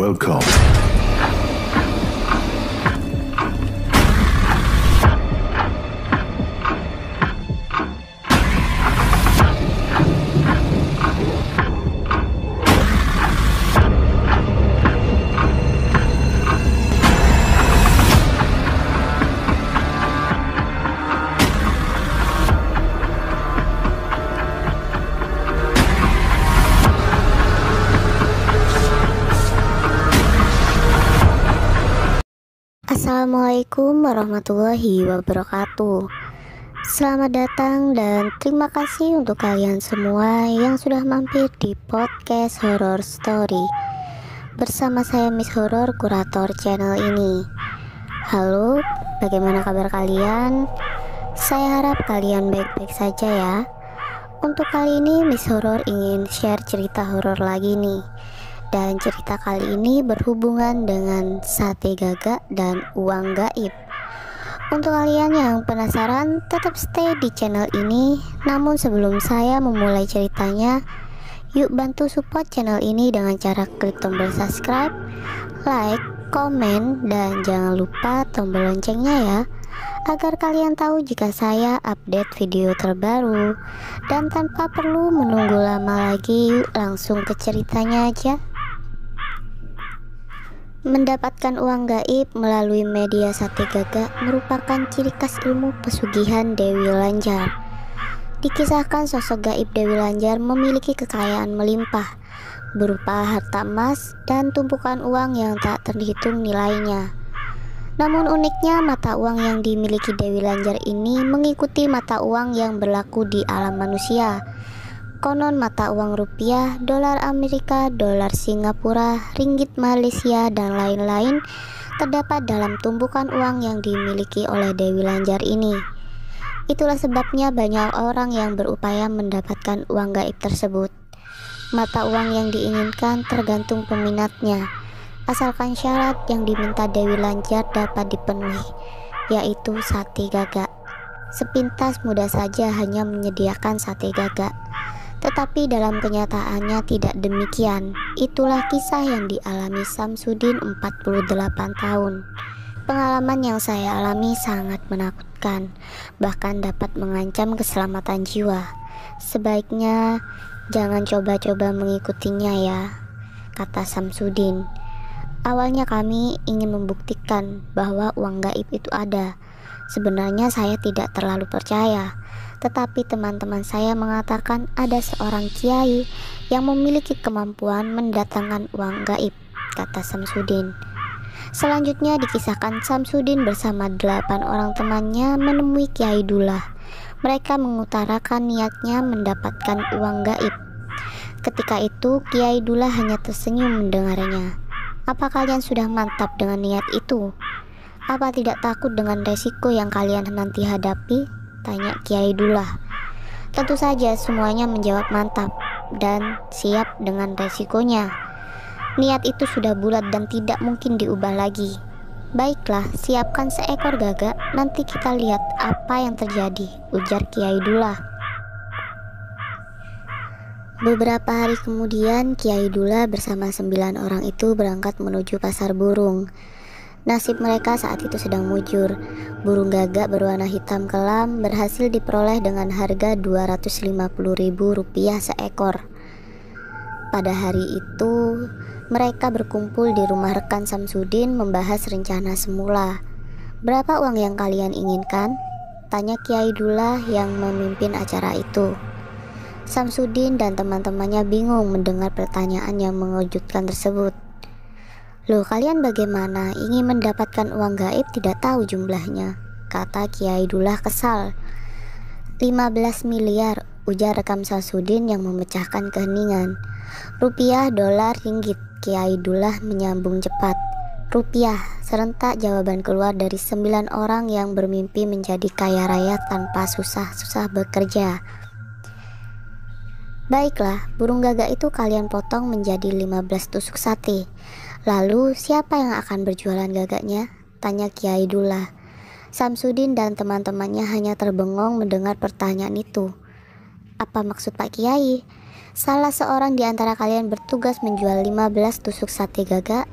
Welcome. Assalamualaikum warahmatullahi wabarakatuh. Selamat datang dan terima kasih untuk kalian semua yang sudah mampir di podcast Horror Story. Bersama saya Miss Horror, kurator channel ini. Halo, bagaimana kabar kalian? Saya harap kalian baik-baik saja ya. Untuk kali ini Miss Horror ingin share cerita horor lagi nih. Dan cerita kali ini berhubungan dengan sate gagak dan uang gaib. Untuk kalian yang penasaran, tetap stay di channel ini. Namun sebelum saya memulai ceritanya, yuk bantu support channel ini dengan cara klik tombol subscribe, like, komen, dan jangan lupa tombol loncengnya ya, agar kalian tahu jika saya update video terbaru. Dan tanpa perlu menunggu lama lagi, yuk langsung ke ceritanya aja. Mendapatkan uang gaib melalui media sate gagak merupakan ciri khas ilmu pesugihan Dewi Lanjar. Dikisahkan sosok gaib Dewi Lanjar memiliki kekayaan melimpah berupa harta emas dan tumpukan uang yang tak terhitung nilainya. Namun uniknya, mata uang yang dimiliki Dewi Lanjar ini mengikuti mata uang yang berlaku di alam manusia. Konon mata uang rupiah, dolar Amerika, dolar Singapura, ringgit Malaysia, dan lain-lain terdapat dalam tumpukan uang yang dimiliki oleh Dewi Lanjar ini. Itulah sebabnya banyak orang yang berupaya mendapatkan uang gaib tersebut. Mata uang yang diinginkan tergantung peminatnya, asalkan syarat yang diminta Dewi Lanjar dapat dipenuhi, yaitu sate gagak. Sepintas mudah saja hanya menyediakan sate gagak, tetapi dalam kenyataannya tidak demikian. Itulah kisah yang dialami Samsudin 48 tahun. Pengalaman yang saya alami sangat menakutkan, bahkan dapat mengancam keselamatan jiwa. Sebaiknya jangan coba-coba mengikutinya ya, kata Samsudin. Awalnya kami ingin membuktikan bahwa uang gaib itu ada. Sebenarnya saya tidak terlalu percaya, tetapi teman-teman saya mengatakan ada seorang kiai yang memiliki kemampuan mendatangkan uang gaib, kata Samsudin. Selanjutnya dikisahkan Samsudin bersama 8 orang temannya menemui Kiai Dullah. Mereka mengutarakan niatnya mendapatkan uang gaib. Ketika itu Kiai Dullah hanya tersenyum mendengarnya. Apa kalian sudah mantap dengan niat itu? Apa tidak takut dengan resiko yang kalian nanti hadapi? Tanya Kiai Dullah. Tentu saja semuanya menjawab mantap dan siap dengan resikonya. Niat itu sudah bulat dan tidak mungkin diubah lagi. Baiklah, siapkan seekor gagak, nanti kita lihat apa yang terjadi, ujar Kiai Dullah. Beberapa hari kemudian Kiai Dullah bersama 9 orang itu berangkat menuju pasar burung. Nasib mereka saat itu sedang mujur. Burung gagak berwarna hitam kelam berhasil diperoleh dengan harga Rp250.000 seekor. Pada hari itu, mereka berkumpul di rumah rekan Samsudin membahas rencana semula. Berapa uang yang kalian inginkan? Tanya Kiai Dullah yang memimpin acara itu. Samsudin dan teman-temannya bingung mendengar pertanyaan yang mengejutkan tersebut. Loh, kalian bagaimana? Ingin mendapatkan uang gaib tidak tahu jumlahnya, kata Kiai Dullah kesal. 15 miliar, ujar rekam Samsudin yang memecahkan keheningan. Rupiah, dolar, ringgit, Kiai Dullah menyambung cepat. Rupiah, serentak jawaban keluar dari 9 orang yang bermimpi menjadi kaya raya tanpa susah-susah bekerja. Baiklah, burung gagak itu kalian potong menjadi 15 tusuk sate. Lalu siapa yang akan berjualan gagaknya? Tanya Kiai Dullah. Samsudin dan teman-temannya hanya terbengong mendengar pertanyaan itu. Apa maksud Pak Kiai? Salah seorang di antara kalian bertugas menjual 15 tusuk sate gagak.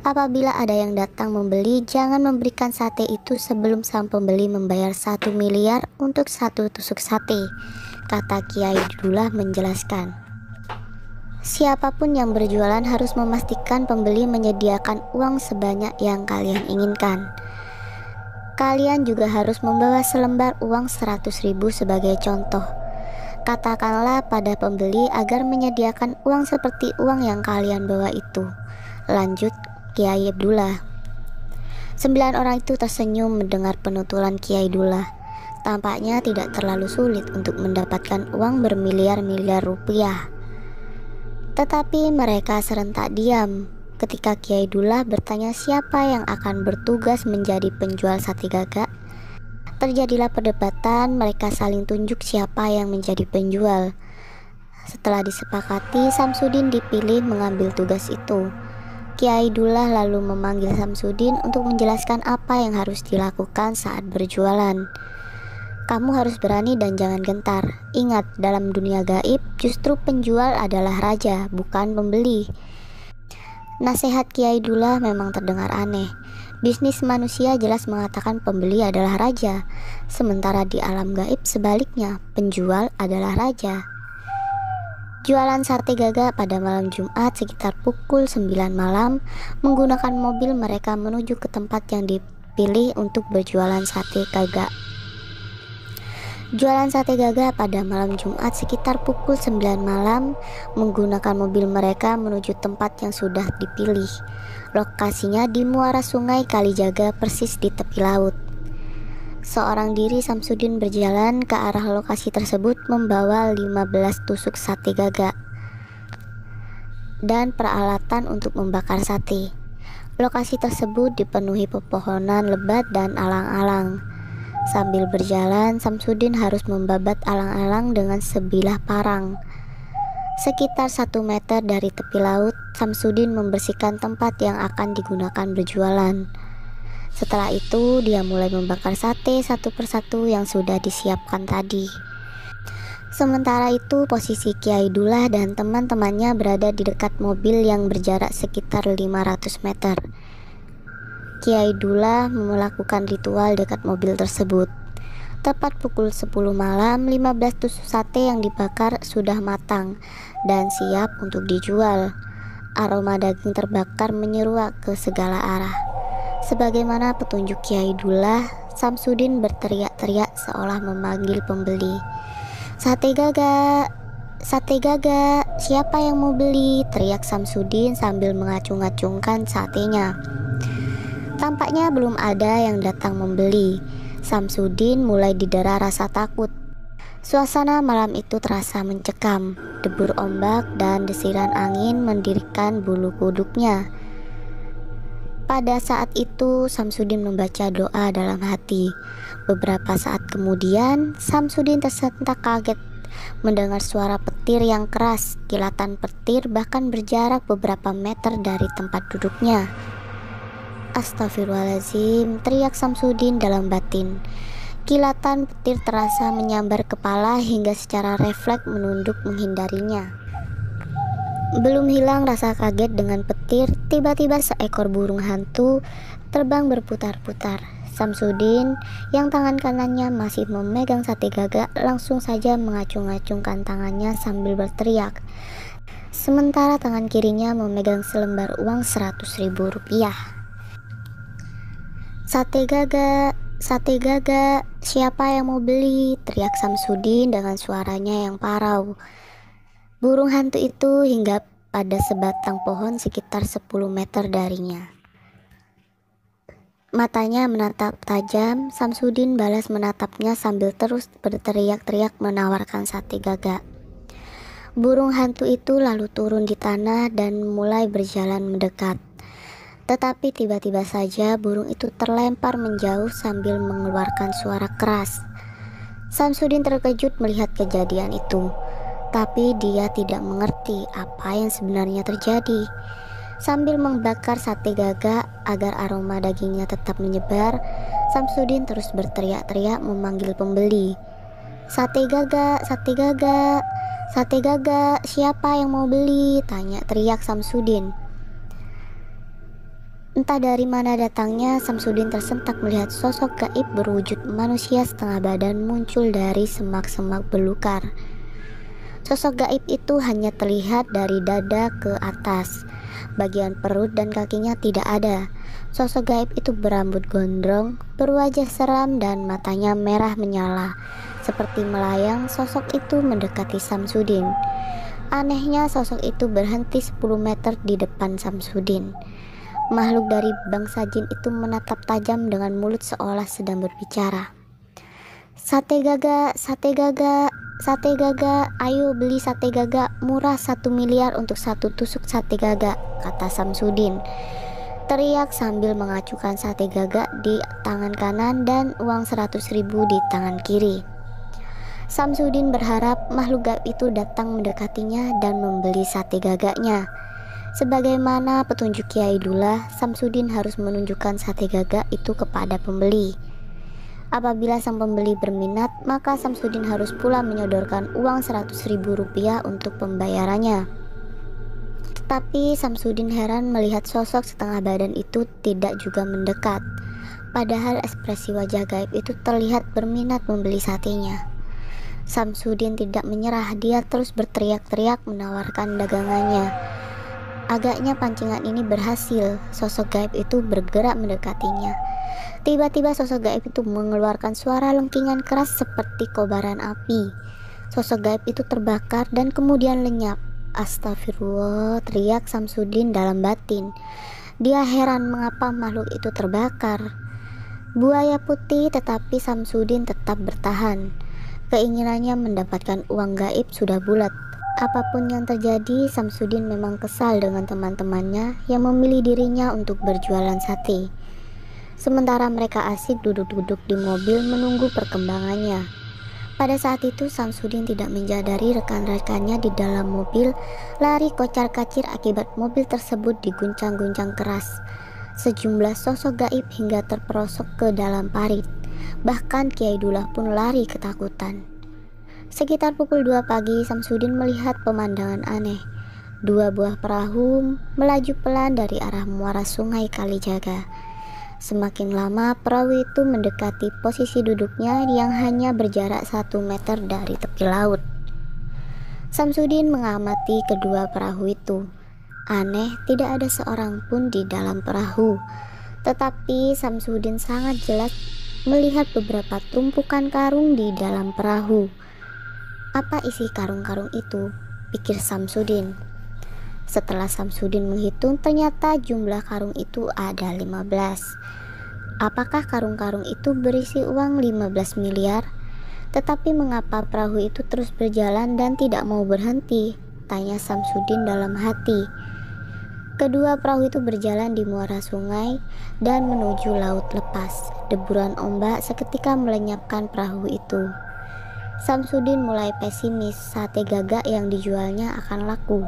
Apabila ada yang datang membeli, jangan memberikan sate itu sebelum sang pembeli membayar 1 miliar untuk satu tusuk sate, kata Kiai Dullah menjelaskan. Siapapun yang berjualan harus memastikan pembeli menyediakan uang sebanyak yang kalian inginkan. Kalian juga harus membawa selembar uang 100.000 sebagai contoh. Katakanlah pada pembeli agar menyediakan uang seperti uang yang kalian bawa itu, lanjut Kiai Dullah. 9 orang itu tersenyum mendengar penuturan Kiai Dullah. Tampaknya tidak terlalu sulit untuk mendapatkan uang bermiliar-miliar rupiah. Tetapi mereka serentak diam ketika Kiai Dullah bertanya siapa yang akan bertugas menjadi penjual sate gagak. Terjadilah perdebatan, mereka saling tunjuk siapa yang menjadi penjual. Setelah disepakati, Samsudin dipilih mengambil tugas itu. Kiai Dullah lalu memanggil Samsudin untuk menjelaskan apa yang harus dilakukan saat berjualan. Kamu harus berani dan jangan gentar. Ingat, dalam dunia gaib, justru penjual adalah raja, bukan pembeli. Nasihat Kiai Dullah memang terdengar aneh. Bisnis manusia jelas mengatakan pembeli adalah raja, sementara di alam gaib sebaliknya, penjual adalah raja. Jualan sate gagak pada malam Jumat sekitar pukul 9 malam. Menggunakan mobil mereka menuju ke tempat yang dipilih untuk berjualan sate gagak. Jualan sate gagak pada malam Jumat sekitar pukul 9 malam. Menggunakan mobil mereka menuju tempat yang sudah dipilih. Lokasinya di muara sungai Kalijaga, persis di tepi laut. Seorang diri Samsudin berjalan ke arah lokasi tersebut membawa 15 tusuk sate gagak dan peralatan untuk membakar sate. Lokasi tersebut dipenuhi pepohonan lebat dan alang-alang. Sambil berjalan, Samsudin harus membabat alang-alang dengan sebilah parang. Sekitar 1 meter dari tepi laut, Samsudin membersihkan tempat yang akan digunakan berjualan. Setelah itu, dia mulai membakar sate satu persatu yang sudah disiapkan tadi. Sementara itu, posisi Kiai Dullah dan teman-temannya berada di dekat mobil yang berjarak sekitar 500 meter. Kiai Dullah melakukan ritual dekat mobil tersebut. Tepat pukul 10 malam, 15 tusuk sate yang dibakar sudah matang dan siap untuk dijual. Aroma daging terbakar menyeruak ke segala arah. Sebagaimana petunjuk Kiai Dullah, Samsudin berteriak-teriak seolah memanggil pembeli. Sate gagak, sate gagak, siapa yang mau beli? Teriak Samsudin sambil mengacung-acungkan satenya. Tampaknya belum ada yang datang membeli. Samsudin mulai didera rasa takut. Suasana malam itu terasa mencekam. Debur ombak dan desiran angin mendirikan bulu kuduknya. Pada saat itu, Samsudin membaca doa dalam hati. Beberapa saat kemudian, Samsudin tersentak kaget mendengar suara petir yang keras. Kilatan petir bahkan berjarak beberapa meter dari tempat duduknya. Astagfirullahaladzim, teriak Samsudin dalam batin. Kilatan petir terasa menyambar kepala hingga secara refleks menunduk menghindarinya. Belum hilang rasa kaget dengan petir, tiba-tiba seekor burung hantu terbang berputar-putar. Samsudin yang tangan kanannya masih memegang sate gagak langsung saja mengacung-acungkan tangannya sambil berteriak. Sementara tangan kirinya memegang selembar uang 100.000 rupiah. Sate gagak, sate gagak, siapa yang mau beli? Teriak Samsudin dengan suaranya yang parau. Burung hantu itu hinggap pada sebatang pohon sekitar 10 meter darinya. Matanya menatap tajam. Samsudin balas menatapnya sambil terus berteriak-teriak menawarkan sate gagak. Burung hantu itu lalu turun di tanah dan mulai berjalan mendekat. Tetapi tiba-tiba saja burung itu terlempar menjauh sambil mengeluarkan suara keras. Samsudin terkejut melihat kejadian itu. Tapi dia tidak mengerti apa yang sebenarnya terjadi. Sambil membakar sate gagak agar aroma dagingnya tetap menyebar, Samsudin terus berteriak-teriak memanggil pembeli. Sate gagak, sate gagak, "Sate gagak, siapa yang mau beli?" teriak Samsudin. Entah dari mana datangnya, Samsudin tersentak melihat sosok gaib berwujud manusia setengah badan muncul dari semak-semak belukar. Sosok gaib itu hanya terlihat dari dada ke atas. Bagian perut dan kakinya tidak ada. Sosok gaib itu berambut gondrong, berwajah seram dan matanya merah menyala. Seperti melayang, sosok itu mendekati Samsudin. Anehnya, sosok itu berhenti 10 meter di depan Samsudin. Makhluk dari bangsa jin itu menatap tajam dengan mulut seolah sedang berbicara. "Sate gagak, sate gagak, sate gagak, ayo beli sate gagak, murah 1 miliar untuk 1 tusuk sate gagak," kata Samsudin. Teriak sambil mengacukan sate gagak di tangan kanan dan uang 100.000 di tangan kiri. Samsudin berharap makhluk gaib itu datang mendekatinya dan membeli sate gagaknya. Sebagaimana petunjuk Kiai Dullah, Samsudin harus menunjukkan sate gagak itu kepada pembeli. Apabila sang pembeli berminat, maka Samsudin harus pula menyodorkan uang 100.000 rupiah untuk pembayarannya. Tetapi Samsudin heran melihat sosok setengah badan itu tidak juga mendekat. Padahal ekspresi wajah gaib itu terlihat berminat membeli satenya. Samsudin tidak menyerah, dia terus berteriak-teriak menawarkan dagangannya. Agaknya pancingan ini berhasil, sosok gaib itu bergerak mendekatinya. Tiba-tiba sosok gaib itu mengeluarkan suara lengkingan keras seperti kobaran api. Sosok gaib itu terbakar dan kemudian lenyap. "Astagfirullah," teriak Samsudin dalam batin. Dia heran mengapa makhluk itu terbakar. Buaya putih, tetapi Samsudin tetap bertahan. Keinginannya mendapatkan uang gaib sudah bulat. Apapun yang terjadi, Samsudin memang kesal dengan teman-temannya yang memilih dirinya untuk berjualan sate. Sementara mereka asik duduk-duduk di mobil menunggu perkembangannya. Pada saat itu Samsudin tidak menjadari rekan-rekannya di dalam mobil lari kocar-kacir akibat mobil tersebut diguncang-guncang keras. Sejumlah sosok gaib hingga terperosok ke dalam parit. Bahkan Kiai Dullah pun lari ketakutan. Sekitar pukul 2 pagi, Samsudin melihat pemandangan aneh. 2 buah perahu melaju pelan dari arah muara sungai Kalijaga. Semakin lama perahu itu mendekati posisi duduknya yang hanya berjarak 1 meter dari tepi laut. Samsudin mengamati kedua perahu itu. Aneh, tidak ada seorang pun di dalam perahu. Tetapi Samsudin sangat jelas melihat beberapa tumpukan karung di dalam perahu. Apa isi karung-karung itu? Pikir Samsudin. Setelah Samsudin menghitung, ternyata jumlah karung itu ada 15. Apakah karung-karung itu berisi uang 15 miliar? Tetapi mengapa perahu itu terus berjalan dan tidak mau berhenti? Tanya Samsudin dalam hati. Kedua perahu itu berjalan di muara sungai dan menuju laut lepas. Deburan ombak seketika melenyapkan perahu itu. Samsudin mulai pesimis, sate gagak yang dijualnya akan laku.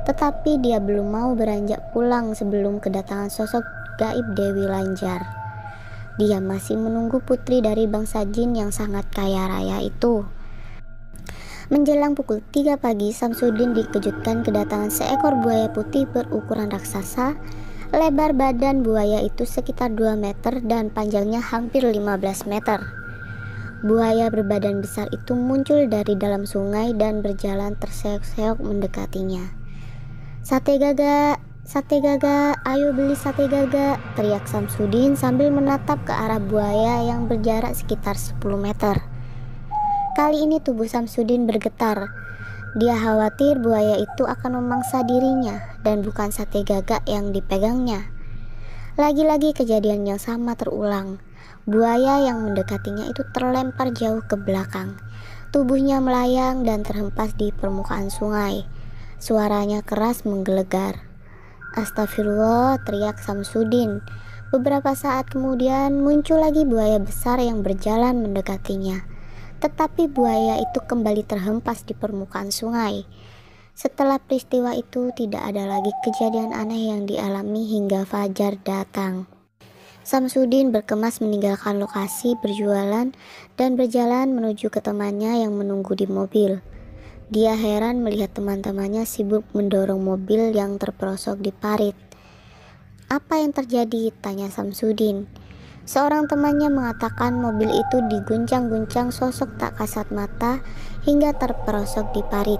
Tetapi dia belum mau beranjak pulang sebelum kedatangan sosok gaib Dewi Lanjar. Dia masih menunggu putri dari bangsa jin yang sangat kaya raya itu. Menjelang pukul 3 pagi, Samsudin dikejutkan kedatangan seekor buaya putih berukuran raksasa. Lebar badan buaya itu sekitar 2 meter dan panjangnya hampir 15 meter. Buaya berbadan besar itu muncul dari dalam sungai dan berjalan terseok-seok mendekatinya. "Sate gagak, ayo beli sate gagak," teriak Samsudin sambil menatap ke arah buaya yang berjarak sekitar 10 meter. Kali ini tubuh Samsudin bergetar. Dia khawatir buaya itu akan memangsa dirinya dan bukan sate gagak yang dipegangnya. Lagi-lagi kejadian yang sama terulang. Buaya yang mendekatinya itu terlempar jauh ke belakang. Tubuhnya melayang dan terhempas di permukaan sungai. Suaranya keras menggelegar. "Astagfirullah," teriak Samsudin. Beberapa saat kemudian muncul lagi buaya besar yang berjalan mendekatinya. Tetapi buaya itu kembali terhempas di permukaan sungai. Setelah peristiwa itu tidak ada lagi kejadian aneh yang dialami hingga fajar datang. Samsudin berkemas meninggalkan lokasi berjualan dan berjalan menuju ke temannya yang menunggu di mobil. Dia heran melihat teman-temannya sibuk mendorong mobil yang terperosok di parit. "Apa yang terjadi?" tanya Samsudin. Seorang temannya mengatakan mobil itu diguncang-guncang sosok tak kasat mata hingga terperosok di parit.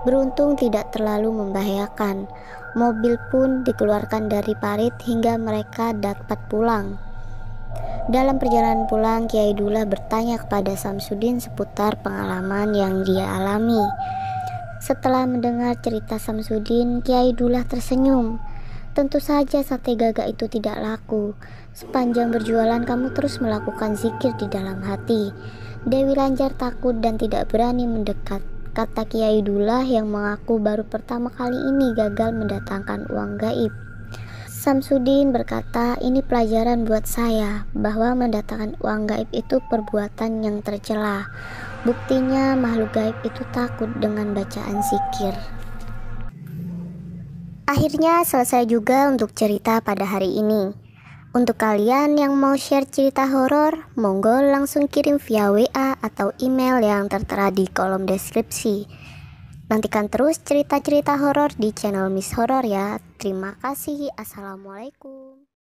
Beruntung tidak terlalu membahayakan. Mobil pun dikeluarkan dari parit hingga mereka dapat pulang. Dalam perjalanan pulang, Kiai Dullah bertanya kepada Samsudin seputar pengalaman yang dia alami. Setelah mendengar cerita Samsudin, Kiai Dullah tersenyum. "Tentu saja sate gagak itu tidak laku. Sepanjang berjualan kamu terus melakukan zikir di dalam hati. Dewi Lanjar takut dan tidak berani mendekat," kata Kiai Dullah yang mengaku baru pertama kali ini gagal mendatangkan uang gaib. Samsudin berkata, "Ini pelajaran buat saya bahwa mendatangkan uang gaib itu perbuatan yang tercela. Buktinya makhluk gaib itu takut dengan bacaan zikir." Akhirnya selesai juga untuk cerita pada hari ini. Untuk kalian yang mau share cerita horor, monggo langsung kirim via WA atau email yang tertera di kolom deskripsi. Nantikan terus cerita-cerita horor di channel Miss Horor ya. Terima kasih. Assalamualaikum.